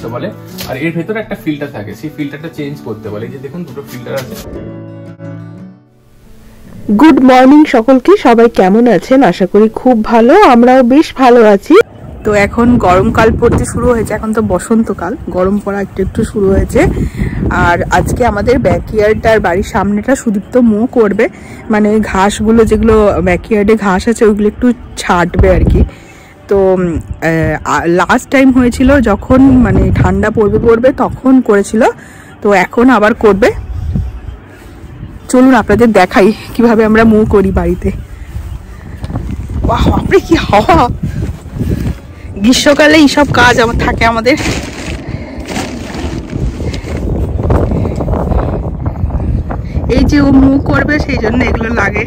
করতে বলে, আর এর ভেতরে একটা ফিল্টার থাকে, সেই ফিল্টারটা চেঞ্জ করতে বলে। এই যে দেখুন দুটো ফিল্টার আছে। গুড মর্নিং সকলকে, সবাই কেমন আছেন? আশা করি খুব ভালো, আমরাও বেশ ভালো আছি। তো এখন গরমকাল পড়তে শুরু হয়েছে, এখন তো বসন্তকাল, গরম পড়া একটু একটু শুরু হয়েছে। আর আজকে আমাদের ব্যাকইয়ার্ডটার বাড়ির সামনেটা সুদীপ্ত মো করবে, মানে ঘাসগুলো যেগুলো ব্যাকইয়ার্ডে ঘাস আছে ওইগুলো একটু ছাঁটবে আর কি। তো লাস্ট টাইম হয়েছিল যখন মানে ঠান্ডা পড়বে তখন করেছিল, তো এখন আবার করবে। চলুন আপনাদের দেখাই কিভাবে আমরা মো করি বাড়িতে। বাহ বাপরে কি হাওয়া! গ্রীষ্মকালে এইসব কাজ আমার থাকে আমাদের। এই যে ও মো করবে সেই জন্য এগুলো লাগে,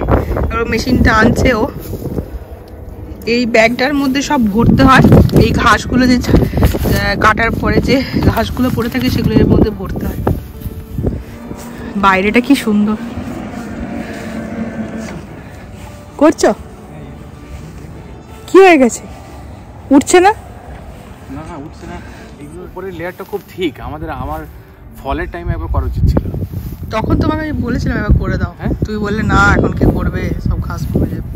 আর মেশিনটা আনছে ও। এই ব্যাগটার মধ্যে সব ভরতে হয়, এই ঘাসগুলো যে কাটার পরে যে ঘাসগুলো পড়ে থাকে সেগুলো এর মধ্যে ভরতে হয়। বাইরেটা কি সুন্দর করছো, কি হয়ে গেছে? উঠছে না? না না উঠছে না, এগুলোর উপরে লেয়ারটা খুব ঠিক। আমার ফলের টাইমে একবার করা উচিত ছিল। তখন তোমাকে আমি বলেছিলাম একবার করে দাও, হ্যাঁ তুমি বললে না এখন কে করবে, সব ঘাস পড়ে যাবে।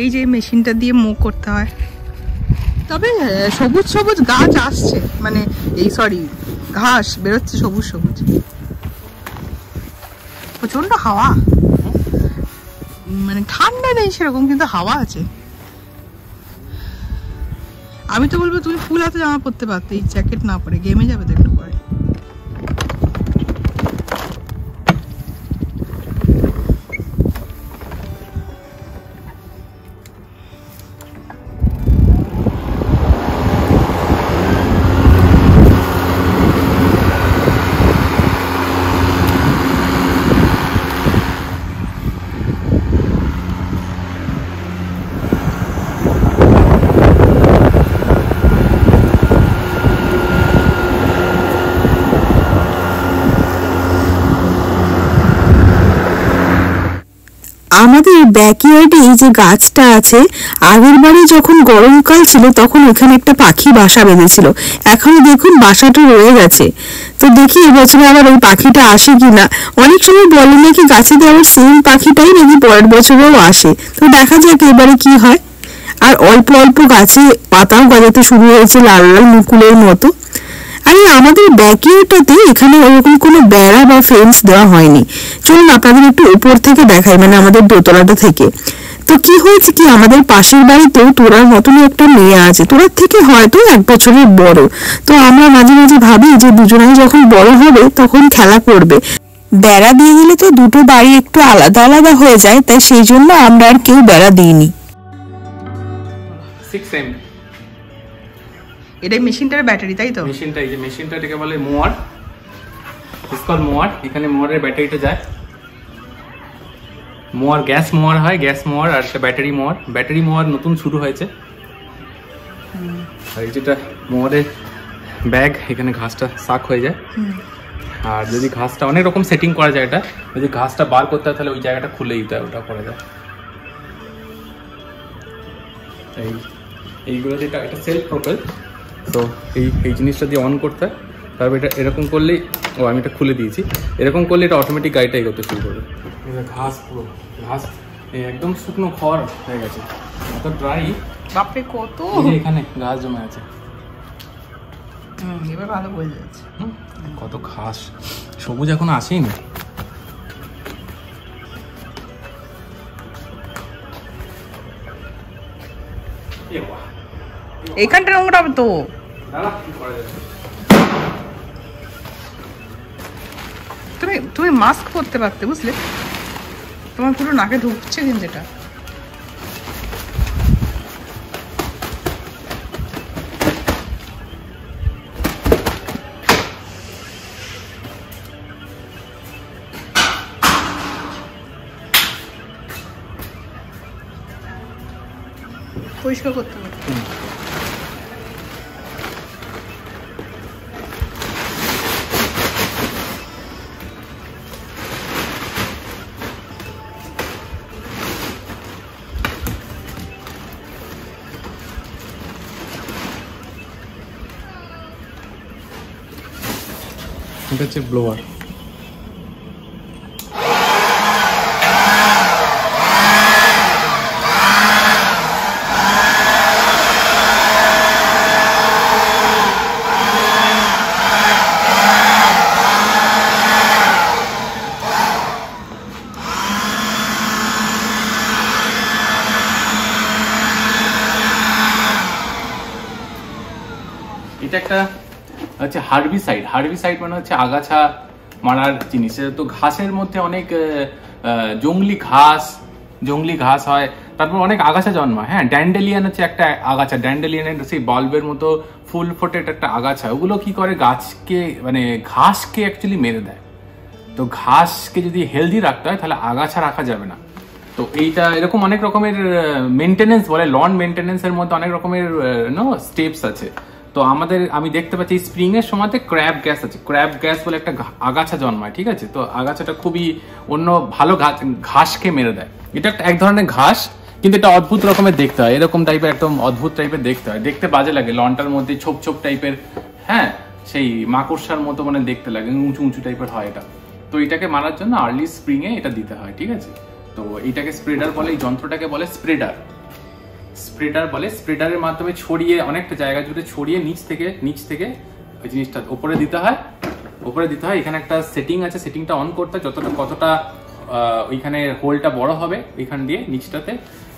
এই যে মেশিনটা দিয়ে মুখ করতে হয়। তবে সবুজ সবুজ গাছ আসছে, মানে এই সরি ঘাস বেরোচ্ছে সবুজ সবুজ। প্রচন্ড হাওয়া, মানে ঠান্ডা নেই সেরকম কিন্তু হাওয়া আছে। আমি তো বলবো তুমি ফুল হাতে জামা পরতে পারতে, এই জ্যাকেট না পরে গেমে যাবে তো একটু পরে। আমাদের ব্যাকইয়ার্ডে এই যে গাছটা আছে, আগের বারে যখন গরমকাল ছিল তখন এখানে একটা পাখি বাসা বেঁধেছিল, এখনো দেখুন বাসাটা রয়ে গেছে। তো দেখি এবছরে আবার ওই পাখিটা আসে কিনা। অনেক সময় বলে নাকি গাছে দেওয়ার সেম পাখিটাই নাকি পরের বছরেও আসে, তো দেখা যাক এবারে কি হয়। আর অল্প অল্প গাছে পাতাও গজাতে শুরু হয়েছে লাল লাল মুকুলের মতো। আরে আমাদের ব্যাকইয়ার্ডটাতে এখানে ওরকম কোনো বেড়া বা ফেন্স দেওয়া হয়নি। চলুন আপনাদের একটু উপর থেকে দেখাই, মানে আমাদের দোতলাটা থেকে। তো কি হয়েছে কি, আমাদের পাশের বাড়িতেও তোরার মতনই একটা মেয়ে আছে, তোরার থেকে হয়তো 1 বছরের বড়। তো আমরা মাঝে মাঝে ভাবি যে দুজনেই যখন বড় হবে তখন খেলা করবে। বেড়া দিয়ে দিলে তো দুটো বাড়ি একটু আলাদা আলাদা হয়ে যায়, তাই সেই জন্য আমরা আর কেউ বেড়া দিইনি। এটাই মেশিনটার ব্যাটারি, তাই তো? মেশিনটা, এই যে মেশিনটা এটাকে বলে মোয়ার, ইসকল মোয়ার। এখানে মোয়ারের ব্যাটারিটা যায়। মোয়ার গ্যাস মোয়ার হয়, গ্যাস মোয়ার, আর একটা ব্যাটারি মোয়ার। ব্যাটারি মোয়ার নতুন শুরু হয়েছে। আর এই যেটা মোয়ারের ব্যাগ, এখানে ঘাসটা সাক হয়ে যায়। আর যদি ঘাসটা অনেক রকম সেটিং করা যায়, এটা যদি ঘাসটা বার করতে হয় তাহলে ওই জায়গাটা খুলে দিতে হয়, ওটা করা যায়। এইগুলো যেটা এটা সেলফ প্রোপেল, তো এই জিনিসটা দিয়ে অন করতে হয়। তারপর এটা এরকম করলেই, আমি এটা খুলে দিয়েছি, এরকম করলে এটা অটোমেটিক গাড়িটা এগোতে শুরু করবে। ঘাস পুরো ঘাস একদম শুকনো খড় হয়ে গেছে, এত ড্রাই। বাপরে কত এখানে ঘাস জমে আছে। এবার ভালো বোঝা যাচ্ছে কত ঘাস, সবুজ এখনো আসেই না। এইখানটা নোংরা হবে তো। তুমি মাস্ক পরতে পারতে, বুঝলে? তোমার পুরো নাকে ঢুকছে কিন্তু এটা। পরিষ্কার করতে হবে। এটা হচ্ছে ব্লোয়ার। এটা একটা হচ্ছে হার্বিসাইড। হার্বিসাইড মানে হচ্ছে আগাছা মারার জিনিস। তো ঘাসের মধ্যে অনেক জংলি ঘাস হয়, তারপর অনেক আগাছা জন্মায়। হ্যাঁ, ড্যান্ডেলিয়ান হচ্ছে একটা আগাছা, ড্যান্ডেলিয়ানের সেই বাল্বের মতো ফুল ফোটে একটা আগাছা। ওগুলো কি করে গাছকে মানে ঘাসকে অ্যাকচুয়ালি মেরে দেয়। তো ঘাসকে যদি হেলদি রাখতে হয় তাহলে আগাছা রাখা যাবে না। তো এইটা এরকম অনেক রকমের মেনটেনেন্স বলে, লন মেনটেনেন্সের মধ্যে অনেক রকমের স্টেপস আছে। তো আমি দেখতে পাচ্ছি স্প্রিং এর সময়তে ক্র্যাব গ্যাস আছে। ক্র্যাব গ্যাস বলে একটা আগাছা জন্মায়, ঠিক আছে? তো আগাছাটা খুবই অন্য ভালো ঘাসকে মেরে দেয়। এটা একটা এক ধরনের ঘাস, কিন্তু এটা অদ্ভুত রকমের দেখতে হয়, এরকম টাইপের একদম অদ্ভুত টাইপের দেখতে হয়, দেখতে বাজে লাগে। লনটার মধ্যে ছোপ ছোপ টাইপের, হ্যাঁ সেই মাকড়সার মতো মানে দেখতে লাগে, উঁচু উঁচু টাইপের হয় এটা। তো এটাকে মারার জন্য আর্লি স্প্রিং এ এটা দিতে হয়, ঠিক আছে? তো এটাকে স্প্রেডার বলে, এই যন্ত্রটাকে বলে স্প্রেডার বলে। স্প্রেডারের মাধ্যমে ছড়িয়ে অনেকটা জায়গা জুড়ে ছড়িয়ে নিচ থেকে ওই জিনিসটা উপরে দিতে হয়। এখানে একটা সেটিং আছে, সেটিংটা অন করতে কতটা ওইখানে হোলটা বড় হবে, ওইখান দিয়ে নিচটাতে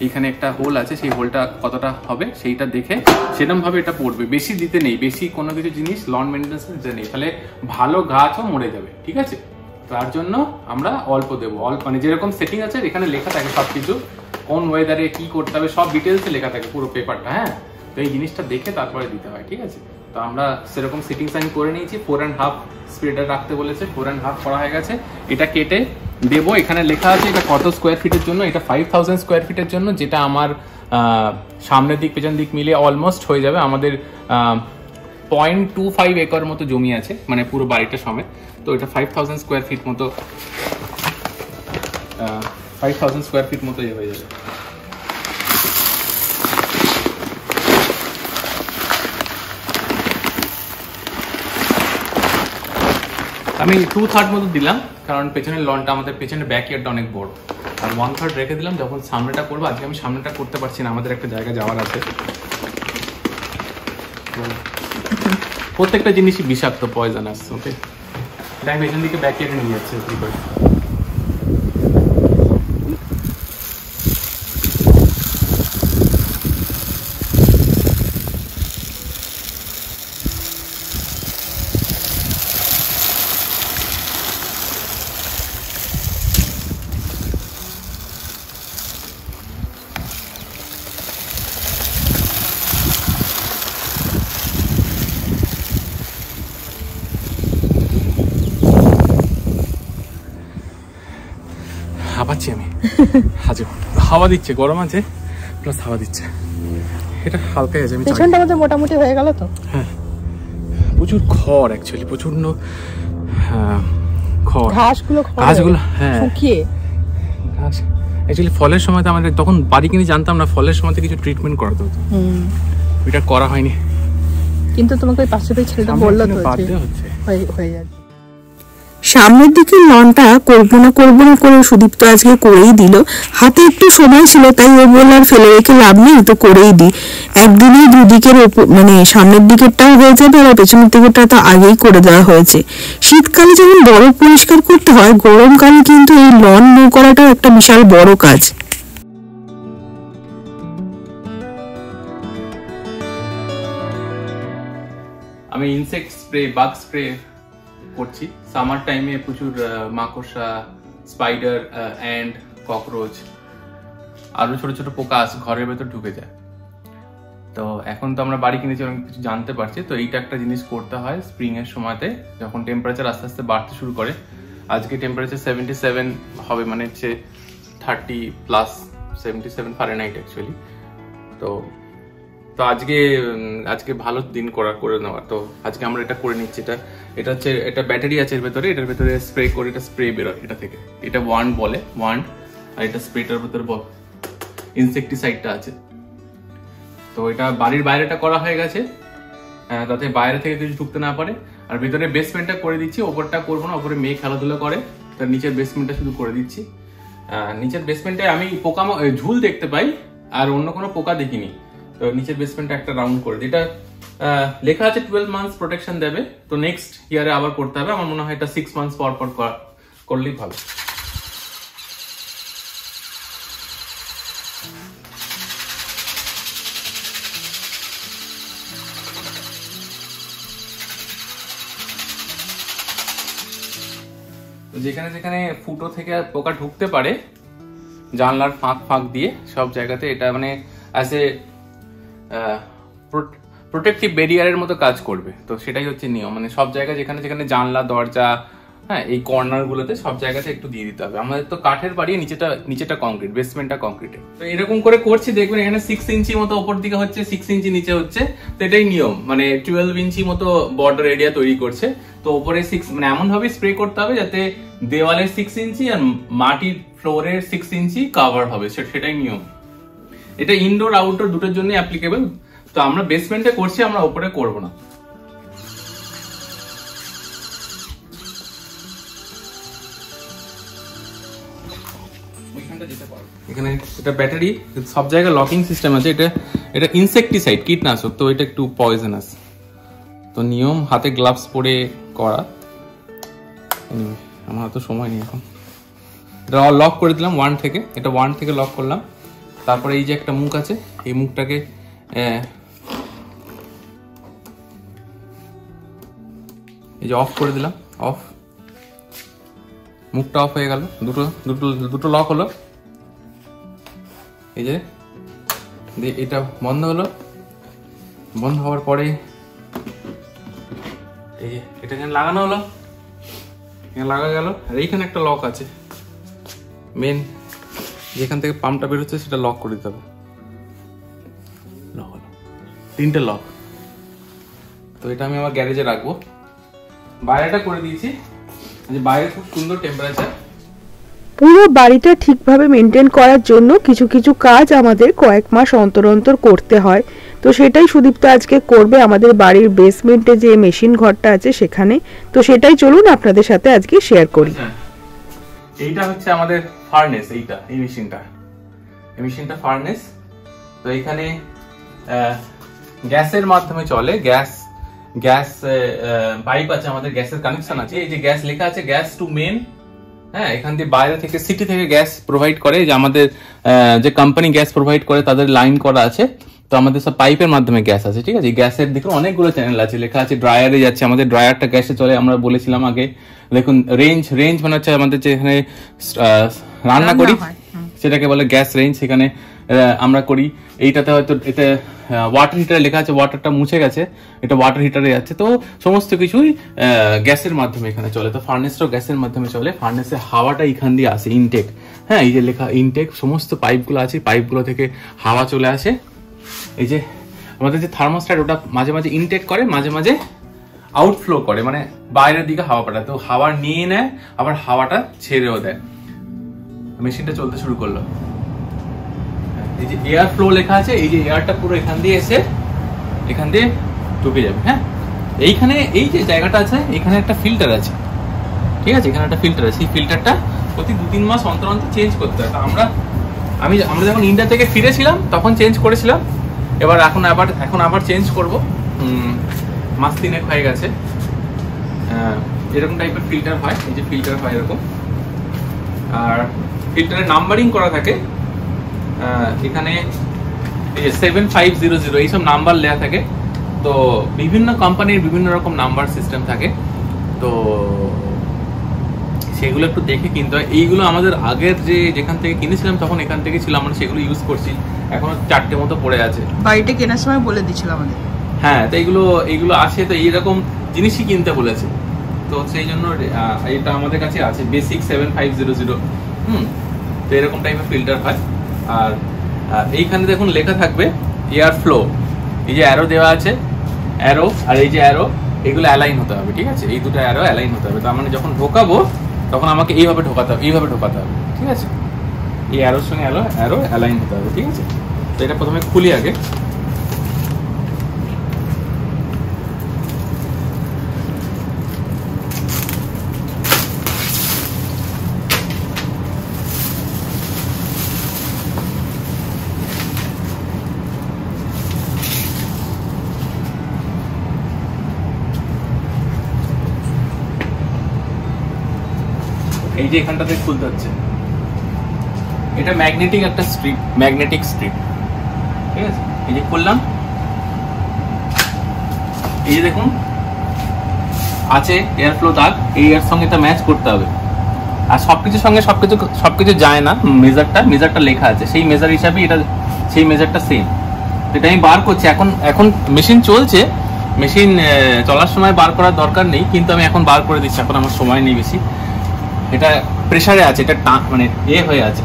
এইখানে একটা হোল আছে, সেই হোলটা কতটা হবে সেইটা দেখে সেরকম ভাবে এটা পড়বে। বেশি দিতে নেই, বেশি কোনো কিছু জিনিস লন মেনটেন্স দিতে নেই, তাহলে ভালো গাছও মরে যাবে, ঠিক আছে? তার জন্য আমরা অল্প দেবো, মানে যেরকম সেটিং আছে এখানে লেখা থাকে সবকিছু, কোন ওয়েদারে কি করতে হবে সব ডিটেলসে লেখা থাকে পুরো পেপারটা। হ্যাঁ, তো এই জিনিসটা দেখে তারপরে দিতে হয়, ঠিক আছে? তো আমরা সেরকম সেটিংস আমি করে নিয়েছি। 4.5 স্প্রেডার রাখতে বলেছে, 4.5 করা হয়ে গেছে। এটা কেটে দেবো। এখানে লেখা আছে এটা কত স্কোয়ার ফিটের জন্য। এটা 5000 স্কোয়ার ফিটের জন্য, যেটা আমার সামনের দিক পেছন দিক মিলিয়ে অলমোস্ট হয়ে যাবে। আমাদের 0.25 একর মতো জমি আছে, মানে পুরো বাড়িটা সমেত। তো এটা 5000 স্কোয়ার ফিট মতো 5000 স্কোয়ার ফিট মতো হয়ে যাবে। আমি 2/3 মতো দিলাম, কারণ পেছনের লনটা আমাদের পেছনের ব্যাকইয়ার্ডটা অনেক বড়। আর 1/3 রেখে দিলাম, যখন সামনেটা করবো। আজকে আমি সামনেটা করতে পারছি না, আমাদের একটা জায়গা যাওয়ার আছে। প্রত্যেকটা জিনিসই বিষাক্ত, পয়জনাস। ওকে, আমি পেছন দিকে ব্যাকইয়ার্ডে নিয়ে যাচ্ছি। হাঁপাচ্ছি আমি, হাওয়া দিচ্ছে, গরম আছে প্লাস হাওয়া দিচ্ছে। এটা হালকাই আছে। আমি পেছনটা আমাদের মোটামুটি হয়ে গেল তো। হ্যাঁ, প্রচুর খড়, অ্যাকচুয়ালি প্রচন্ড খড়, ঘাসগুলো হ্যাঁ শুকিয়ে ঘাস। অ্যাকচুয়ালি ফলের সময় তো আমাদের তখন বাড়ি কিনে জানতাম না, ফলের সময় কিছু ট্রিটমেন্ট করাতে হতো। এটা করা হয়নি, কিন্তু তোমাকে ওই পাশে ছেলেটা বললো তো হয়ে যাবে। সামনের দিকে লনটা করবো না করে সুদীপ্ত আজকে করেই দিল। হাতে একটু সময় ছিল, তাই ও বলল আর ফেলে রেখে লাভ নেই, তো করেই দিই। একদিনেই দুদিকের মানে সামনের দিকেরটাও হয়ে যাবে, আর পেছনের দিকেরটা তো আগেই করে দেওয়া হয়েছে। শীতকালে যেমন বড় পরিষ্কার করতে হয়, গরমকালে কিন্তু এই লন নো করাটাও একটা বিশাল বড় কাজ। আমি ইনসেক্ট স্প্রে, বাগ স্প্রে করছি। সামার টাইমে প্রচুর মাকড়সা, স্পাইডার, অ্যান্ড, ককরোচ, আরো ছোট ছোট পোকা ঘরের ভেতর ঢুকে যায়। তো এখন তো আমরা বাড়ি কিনেছি, অনেক কিছু জানতে পারছি। তো এইটা একটা জিনিস করতে হয় স্প্রিং এর সময়তে, যখন টেম্পারেচার আস্তে আস্তে বাড়তে শুরু করে। আজকে টেম্পারেচার 77 হবে, মানে হচ্ছে 30+77 ফারেনহাইট অ্যাকচুয়ালি। তো আজকে ভালো দিন করে নেওয়া। তো আজকে আমরা এটা করে নিচ্ছি। এটা হচ্ছে, এটা ব্যাটারি আছে এর ভেতরে, এটার ভেতরে স্প্রে করে এটা স্প্রে বেরোয় এটা থেকে। এটা ওয়ান্ড বলে, ওয়ান্ড। আর এটা স্প্রেটার ভেতরে ইনসেকটিসাইডটা আছে। তো এটা বাড়ির বাইরেটা করা হয়ে গেছে, যাতে বাইরে থেকে কিছু ঢুকতে না পারে। আর আর ভিতরে বেসমেন্টটা করে দিচ্ছি, ওপরটা করবো না, ওপরে মেয়ে খেলাধুলা করে, তার নিচের বেসমেন্টটা শুধু করে দিচ্ছি। নিচের বেসমেন্টে আমি পোকা ঝুল দেখতে পাই, আর অন্য কোনো পোকা দেখিনি। তো নিচের বেসমেন্টটা একটা রাউন্ড করে দিই। এটা লেখা আছে 12 মান্থস প্রোটেকশন দেবে, তো নেক্সট ইয়ারে আবার করতে হবে। আমার মনে হয় এটা 6 মান্থস পর পর করলেই ভালো। যেখানে যেখানে ফুটো থেকে পোকা ঢুকতে পারে জানলার ফাঁক দিয়ে সব জায়গাতে এটা মানে অ্যাজ এ প্রোটেক্টিভ ব্যারিয়ারের মতো কাজ করবে। তো সেটাই হচ্ছে নিয়ম, মানে সব জায়গায় যেখানে যেখানে জানলা দরজা, হ্যাঁ, এই কর্নার গুলোতে সব জায়গাতে একটু দিয়ে দিতে হবে। আমাদের তো কাঠের বাড়ি, নিচেটা কংক্রিট, বেসমেন্টটা কংক্রিটে। তো এরকম করে করছি, দেখবেন এখানে 6 ইঞ্চি মতো ওপর দিকে হচ্ছে, 6 ইঞ্চি নিচে হচ্ছে। তো এটাই নিয়ম, মানে 12 ইঞ্চি মতো বর্ডার এরিয়া তৈরি করছে। তো ওপরে 6 মানে এমন ভাবে স্প্রে করতে হবে যাতে দেওয়ালের 6 ইঞ্চি আর মাটির ফ্লোরের 6 ইঞ্চি কভার হবে, সেটাই নিয়ম। এটা ইনডোর আউটডোর দুটোর জন্য অ্যাপ্লিকেবল। তো আমরা বেসমেন্টে করছি, আমরা ওপরে করব না। এখানে এটা ব্যাটারি, সব জায়গায় লকিং সিস্টেম আছে। এটা ইনসেকটিসাইড, কীটনাশক, তো এটা একটু পয়জনাস। তো নিয়ম হাতে গ্লাভস পরে করা। আমার তো সময় নেই এখন। এটা লক করে দিলাম 1 থেকে, এটা 1 থেকে লক করলাম। তারপরে এই যে একটা মুখ আছে, এই মুখটাকে এই যে অফ করে দিলাম, অফ, মুখটা অফ হয়ে গেল। দুটো লক হলো। এই যে এটা বন্ধ হলো। বন্ধ হওয়ার পরে এই যে এটা এখানে লাগানো হলো, এখানে লাগা গেল। আর এইখানে একটা লক আছে, মেন যেখান থেকে পাম্পটা বের হচ্ছে সেটা লক করে দিতে হবে। লক হলো, 3টে লক। তো এটা আমি আমার গ্যারেজে রাখবো। বাইরেটা করে দিয়েছি, যে বাইরে খুব সুন্দর টেম্পারেচার। পুরো বাড়িটা ঠিকভাবে মেনটেন করার জন্য কিছু কিছু কাজ আমাদের কয়েক মাস অন্তর অন্তর করতে হয়। তো সেটাই সুদীপ্ত আজকে করবে আমাদের বাড়ির বেসমেন্টে যে মেশিন ঘরটা আছে সেখানে। তো সেটাই চলুন আপনাদের সাথে আজকে শেয়ার করি। এইটা হচ্ছে আমাদের ফার্নেস, এই মেশিনটা ফার্নেস। তো এখানে গ্যাসের মাধ্যমে চলে, গ্যাস পাইপ আছে, আমাদের গ্যাসের কানেকশন আছে। এই যে গ্যাস লেখা আছে গ্যাস টু মেন, হ্যাঁ, এখান দিয়ে বাইরে থেকে সিটি থেকে গ্যাস প্রোভাইড করে। যে আমাদের যে কোম্পানি গ্যাস প্রোভাইড করে তাদের লাইন করা আছে। তো আমাদের সব পাইপের মাধ্যমে গ্যাস আছে, ঠিক আছে। গ্যাসের দেখুন অনেকগুলো চ্যানেল আছে, লেখা আছে ড্রায়ারে যাচ্ছে, আমাদের ড্রায়ারটা গ্যাসে চলে, আমরা বলেছিলাম আগে। দেখুন রেঞ্জ মানে হচ্ছে আমাদের যেখানে রান্না করি সেটাকে বলে গ্যাস রেঞ্জ, সেখানে আমরা করি। এইটাতে হয়তো এতে ওয়াটার হিটারে লেখা আছে, ওয়াটারটা মুছে গেছে, এটা ওয়াটার হিটারে যাচ্ছে। তো সমস্ত কিছুই গ্যাসের মাধ্যমে এখানে চলে। তো ফার্নেসটাও গ্যাসের মাধ্যমে চলে। ফার্নেসের হাওয়াটা এখান দিয়ে আসে, ইনটেক, হ্যাঁ, এই যে লেখা ইনটেক, সমস্ত পাইপগুলো আছে, পাইপগুলো থেকে হাওয়া চলে আসে। এই যে আমাদের যে থার্মোস্ট্যাট, ওটা মাঝে মাঝে ইনটেক করে, মাঝে মাঝে আউটফ্লো করে, মানে বাইরের দিকে হাওয়া পাঠায়। তো হাওয়া নিয়ে নেয়, আবার হাওয়াটা ছেড়েও দেয়। মেশিনটা চলতে শুরু করলো। এই যে এয়ার ফ্লো লেখা আছে, এই যে এয়ারটা পুরো এখান দিয়ে এসে এখান দিয়ে ঢুকে যাবে। হ্যাঁ, এইখানে এই যে জায়গাটা আছে, এখানে একটা ফিল্টার আছে, ঠিক আছে, এখানে একটা ফিল্টার আছে। এই ফিল্টারটা প্রতি 2-3 মাস অন্তর অন্তর চেঞ্জ করতে হয়। আমরা যখন ইন্ডিয়া থেকে ফিরেছিলাম তখন চেঞ্জ করেছিলাম। এবার এখন আবার চেঞ্জ করব। মাস 3 হয়ে গেছে। এরকম টাইপের ফিল্টার হয়, এই যে ফিল্টার হয় এরকম। আর ফিল্টারের নাম্বারিং করা থাকে, এখানে 7500 এইসব নাম্বার লেখা থাকে। তো বিভিন্ন কোম্পানির বিভিন্ন রকম নাম্বার সিস্টেম থাকে, তো সেগুলো একটু দেখে কিনতে হয়। এইগুলো আমাদের আগের যেখান থেকে কিনেছিলাম তখন এখান থেকে ছিল, আমরা সেগুলো ইউজ করছি। এখনো 4টে মতো পড়ে আছে, বাড়িটা কেনার সময় বলে দিয়েছিল আমাদের। হ্যাঁ, তো এইগুলো আছে, তো এইরকম জিনিসই কিনতে বলেছে। তো সেই জন্য এটা আমাদের কাছে আছে, বেসিক 7500। তো এরকম টাইপের ফিল্টার হয়। আর এইখানে দেখুন লেখা থাকবে এয়ার ফ্লো, এই যে অ্যারো দেওয়া আছে, অ্যারো আর এই যে অ্যারো, এগুলো অ্যালাইন হতে হবে, ঠিক আছে। এই দুটো অ্যারো অ্যালাইন হতে হবে। তার মানে যখন ঢোকাবো তখন আমাকে এইভাবে ঢোকাতে হবে, ঠিক আছে। এই অ্যারোর সঙ্গে অ্যারো অ্যালাইন হতে হবে, ঠিক আছে। তো এটা প্রথমে খুলি আগে। এই যে এখানটাতে খুলতে হচ্ছে, এটা ম্যাগনেটিক একটা স্ট্রিপ, ম্যাগনেটিক স্ট্রিপ, ঠিক আছে। এই যে খুললাম, এই যে দেখুন আছে এয়ার ফ্লো দাগ, এই এর সঙ্গে এটা ম্যাচ করতে হবে। আর সবকিছুর সঙ্গে সবকিছু যায় না, মেজারটা লেখা আছে, সেই মেজার হিসাবে এটা, সেই মেজারটা সেম। এটা আমি বার করছি এখন মেশিন চলছে, মেশিন চলার সময় বার করার দরকার নেই, কিন্তু আমি এখন বার করে দিচ্ছি, এখন আমার সময় নেই বেশি। এটা প্রেসারে আছে, এটা মানে হয়ে আছে,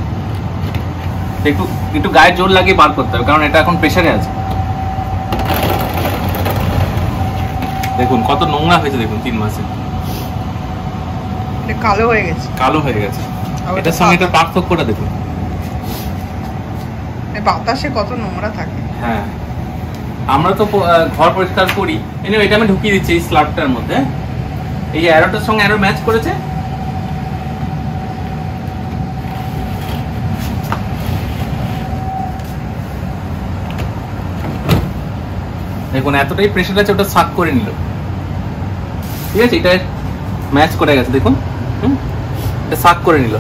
একটু গায়ে জোর লাগিয়ে বার করতে হবে, কারণ এটা এখন প্রেসারে আছে। দেখুন কত নোংরা হয়েছে, দেখুন 3 মাসে কালো হয়ে গেছে, এটার সঙ্গে এটা পার্থক্যটা দেখুন, বাতাসে কত নোংরা থাকে। হ্যাঁ, আমরা তো ঘর পরিষ্কার করি, এটা আমি ঢুকিয়ে দিচ্ছি এই স্ল্যাবটার মধ্যে। এই অ্যারোটার সঙ্গে অ্যারো ম্যাচ করেছে, দেখুন এতটাই প্রেসার আছে, ওটা সাক করে নিল, ঠিক আছে। এটা ম্যাচ করে গেছে, দেখুন এটা সাক করে নিল।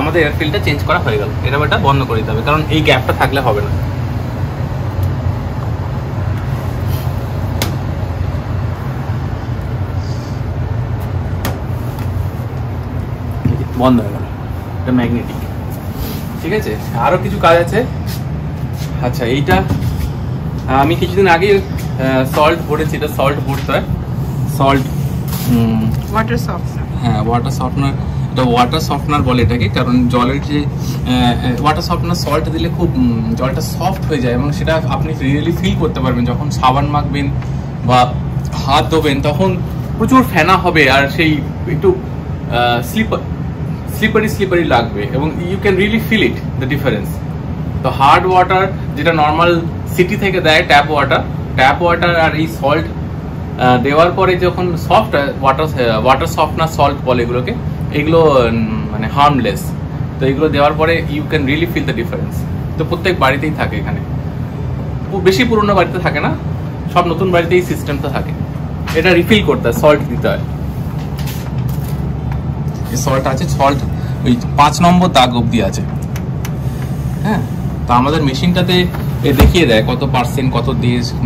আমাদের এয়ার ফিল্টার চেঞ্জ করা হয়ে গেল, এটা এটা বন্ধ করে দিতে হবে, কারণ এই গ্যাপটা থাকলে হবে না। বন্ধ হয়ে গেল, এটা ম্যাগনেটিক, ঠিক আছে। আরো কিছু কাজ আছে। আচ্ছা, এইটা আমি কিছুদিন আগে সল্ট ভরেছি, এটা সল্ট ভরতে হয়, সল্ট ওয়াটার সফটনার, হ্যাঁ ওয়াটার সফটনার, এটা ওয়াটার সফটনার বলে এটাকে, কারণ জলের যে ওয়াটার সফটনার সল্ট দিলে খুব জলটা সফট হয়ে যায়, এবং সেটা আপনি রিয়েলি ফিল করতে পারবেন যখন সাবান মাখবেন বা হাত ধোবেন, তখন প্রচুর ফেনা হবে আর সেই একটু স্লিপারি লাগবে, এবং you can really feel it the difference. তো হার্ড ওয়াটার যেটা নর্মাল সিটি থেকে দেয় ট্যাপ ওয়াটার আর এই সল্ট দেওয়ার পরে যখন সফট ওয়াটার সফটনার সল্ট বলে এগুলোকে, এগুলো মানে হার্মলেস। তো এগুলো দেওয়ার পরে you can really feel the difference. তো প্রত্যেক বাড়িতেই থাকে, এখানে বেশি পুরনো বাড়িতে থাকে না, সব নতুন বাড়িতে এই সিস্টেমটা থাকে। এটা রিফিল করতে হয়, সল্ট দিতে হয়। এই সল্ট আছে, সল্ট ওই 5 নম্বর দাগ অব্দি আছে, হ্যাঁ। তো আমাদের মেশিনটাতে দেখিয়ে দেয় কত পার্সেন্ট, কত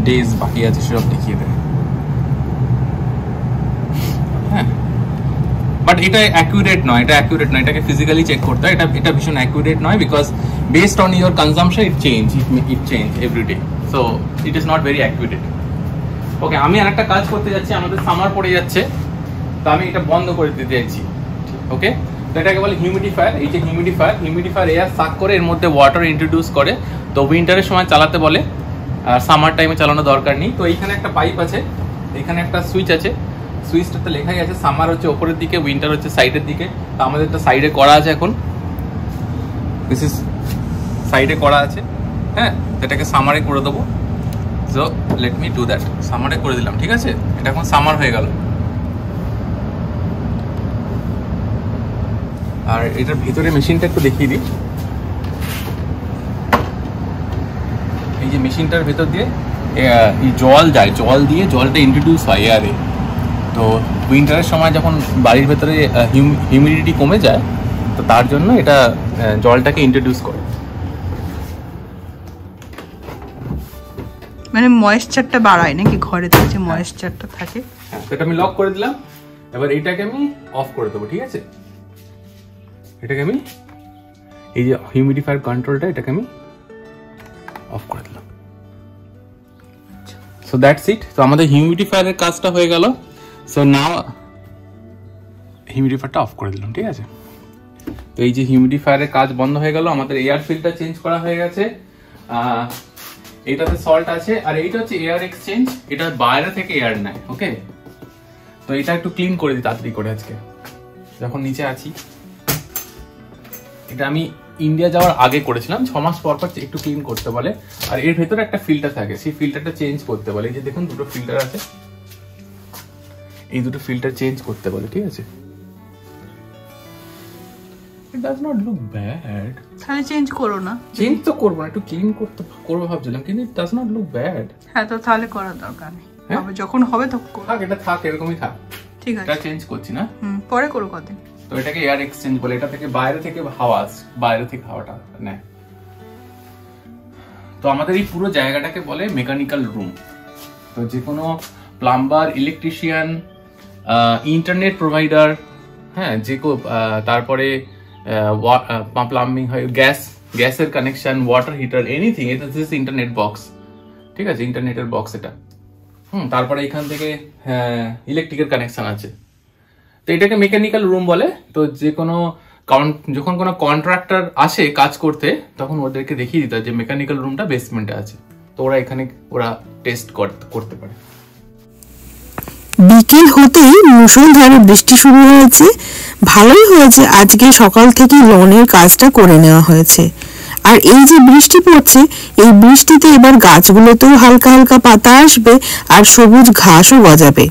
ডেজ বাকি আছে, সেসব দেখিয়ে দেয়, হ্যাঁ। বাট এটা অ্যাকুরেট নয়, এটাকে ফিজিক্যালি চেক করতে হয়, এটা ভীষণ অ্যাকুরেট নয়, because based on your consumption it change every day, so it is not very accurate. Okay, আমি আর একটা কাজ করতে যাচ্ছি, আমাদের সামার পড়ে যাচ্ছে, তো আমি এটা বন্ধ করে দিতে চাইছি, ওকে। তো এটাকে বলে হিউমিডিফায়ার। এই যে হিউমিডিফায়ার এয়ার সাক করে এর মধ্যে ওয়াটার ইন্ট্রোডিউস করে, তো উইন্টারের সময় চালাতে বলে, আর সামার টাইমে চালানো দরকার নেই। তো এইখানে একটা পাইপ আছে, এখানে একটা সুইচ আছে, সুইচটাতে লেখাই আছে সামার হচ্ছে ওপরের দিকে, উইন্টার হচ্ছে সাইডের দিকে। তো আমাদের একটা সাইডে করা আছে, এখন দিস ইজ সাইডে করা আছে, হ্যাঁ। এটাকে সামারে করে দেবো, so let me do that. সামারে করে দিলাম, ঠিক আছে। এটা এখন সামার হয়ে গেল। আর এটার ভিতরে মেশিনটা একটু দেখিয়ে দিই। এই যে মেশিনটার ভেতর দিয়ে জল যায়, জল দিয়ে জলটা ইন্ট্রোডিউস হয় এয়ারে। তো উইন্টারের সময় যখন বাড়ির ভেতরে হিউমিডিটি কমে যায়, তো তার জন্য এটা জলটাকে ইন্ট্রোডিউস করে, মানে ময়েশ্চারটা বাড়ায় নাকি, ঘরে যে ময়েশ্চারটা থাকে। হ্যাঁ, সেটা আমি লক করে দিলাম। এবার এটাকে আমি অফ করে দেবো, ঠিক আছে। এটাকে আমি এই যে হিউমিডিফায়ার কন্ট্রোলটা, এটাকে আমি অফ করে দিলাম। So that's it. তো আমাদের হিউমিডিফায়ারের কাজটা হয়ে গেল। সো নাও হিউমিডিফায়ারটা অফ করে দিলাম, ঠিক আছে। তো এই যে হিউমিডিফায়ারের কাজ বন্ধ হয়ে গেল, আমাদের এয়ার ফিল্টার চেঞ্জ করা হয়ে গেছে। এটাতে সল্ট আছে, আর এইটা হচ্ছে এয়ার এক্সচেঞ্জ, এটা বাইরে থেকে এয়ার নেয়, ওকে। তো এটা একটু ক্লিন করে দিই তাড়াতাড়ি করে আজকে, যখন নিচে আছি। এটা আমি ইন্ডিয়া যাওয়ার আগে করেছিলাম, 6 মাস পর পর একটু ক্লিন করতে বলে। আর এর ভেতরে একটা ফিল্টার থাকে, সেই ফিল্টারটা চেঞ্জ করতে বলে। এই যে দেখুন দুটো ফিল্টার আছে, এই দুটো ফিল্টার চেঞ্জ করতে বলে, ঠিক আছে। It does not look bad. তাহলে চেঞ্জ করো না। চেঞ্জ তো করবো না, একটু ক্লিন করবো ভাবছিলাম, কিন্তু it does not look bad. হ্যাঁ, তো তাহলে করার দরকার নেই, যখন হবে তখন করো। থাক, এটা থাক, এরকমই থাক, ঠিক আছে। এটা চেঞ্জ করছি না, পরে করো কদিন। তো এটাকে এয়ার এক্সচেঞ্জ বলে। এটা থেকে বাইরে থেকে হাওয়াটা নেয়। তো আমাদের এই পুরো জায়গাটাকে বলে মেকানিক্যাল রুম। তো যে কোনো প্লাম্বার, ইলেকট্রিশিয়ান, ইন্টারনেট প্রোভাইডার, হ্যাঁ, তারপরে প্লাম্বিং হয়, গ্যাসের কানেকশন, ওয়াটার হিটার, এনিথিং, এটা দিস ইন্টারনেট বক্স, ঠিক আছে, ইন্টারনেটের বক্স এটা। তারপরে এখান থেকে ইলেকট্রিকের কানেকশন আছে। তো এটাকে মেকানিক্যাল রুম বলে। তো যখন কোনো কন্ট্রাক্টর আসে কাজ করতে, তখন ওদেরকে দেখিয়ে দিতে হয় যে মেকানিক্যাল রুমটা বেসমেন্টে আছে, তো ওরা টেস্ট করতে পারে। বিকেল হতেই মুষলধারে বৃষ্টি শুরু হয়েছে। ভালোই হয়েছে আজকে সকাল থেকে লনের কাজটা করে নেওয়া হয়েছে। আর এই যে বৃষ্টি পড়ছে, এই বৃষ্টিতে এবার গাছগুলোতেও হালকা হালকা পাতা আসবে আর সবুজ ঘাসও গজাবে।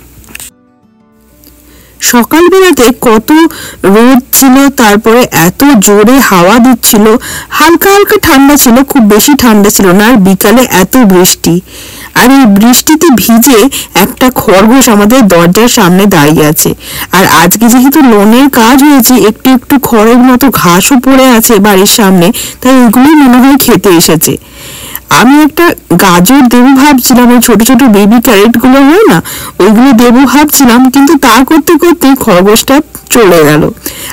সকালবেলাতে কত রোদ ছিল, তারপরে এত জোরে হাওয়া দিচ্ছিল, হালকা হালকা ঠান্ডা ছিল, খুব বেশি ঠান্ডা ছিল না। আর বিকালে এত বৃষ্টি, আর এই বৃষ্টিতে ভিজে একটা খরগোশ আমাদের দরজার সামনে দাঁড়িয়ে আছে। আর আজকে যেহেতু লোনের কাজ হয়েছে, একটু একটু খড়ের মতো ঘাসও পড়ে আছে বাড়ির সামনে, তাই ওইগুলোই মনে হয় খেতে এসেছে। আমি একটা গাজর দেবো ভাবছিলাম, ওই ছোট ছোট বেবি ক্যারেট গুলো হয় না, ওইগুলো দেবো ভাবছিলাম, কিন্তু তা করতে করতে খরগোশটা চলে গেল।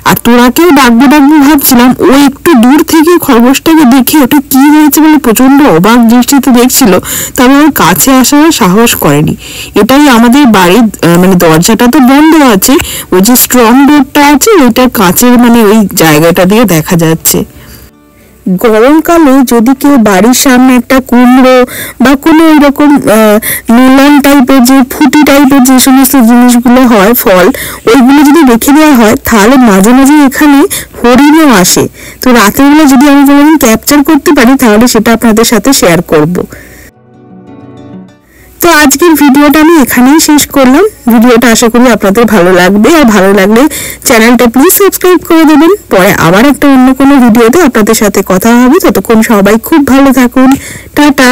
আর তোরাকেও ডাকবো ভাবছিলাম, ও একটু দূর থেকে খরগোশটাকে দেখে ওটা কি হয়েছে বলে প্রচন্ড অবাক দৃষ্টিতে দেখছিল, তবে ওর কাছে আসার সাহস করেনি। এটাই আমাদের বাড়ির মানে দরজাটা তো বন্ধ আছে, ওই যে স্ট্রং ডোরটা আছে ওইটা কাঁচের ওই জায়গাটা দিয়ে দেখা যাচ্ছে। গরমকালে যদি কেউ বাড়ির সামনে একটা কুমড়ো বা কোনো এরকম নোলান টাইপের যে ফুটি টাইপের যে সমস্ত জিনিসগুলো হয়, ফল, ওইগুলো যদি রেখে দেওয়া হয়, তাহলে মাঝে মাঝে এখানে হরিণও আসে। তো রাতের বেলা যদি আমি কোনোদিন ক্যাপচার করতে পারি, তাহলে সেটা আপনাদের সাথে শেয়ার করব। তো আজকের ভিডিওটা আমি এখানেই শেষ করলাম। ভিডিওটা আশা করি আপনাদের ভালো লাগবে, আর ভালো লাগলে চ্যানেলটা প্লিজ সাবস্ক্রাইব করে দেবেন। পরে আবার একটা অন্য কোনো ভিডিওতে আপনাদের সাথে কথা হবে। ততক্ষণ সবাই খুব ভালো থাকুন। টাটা।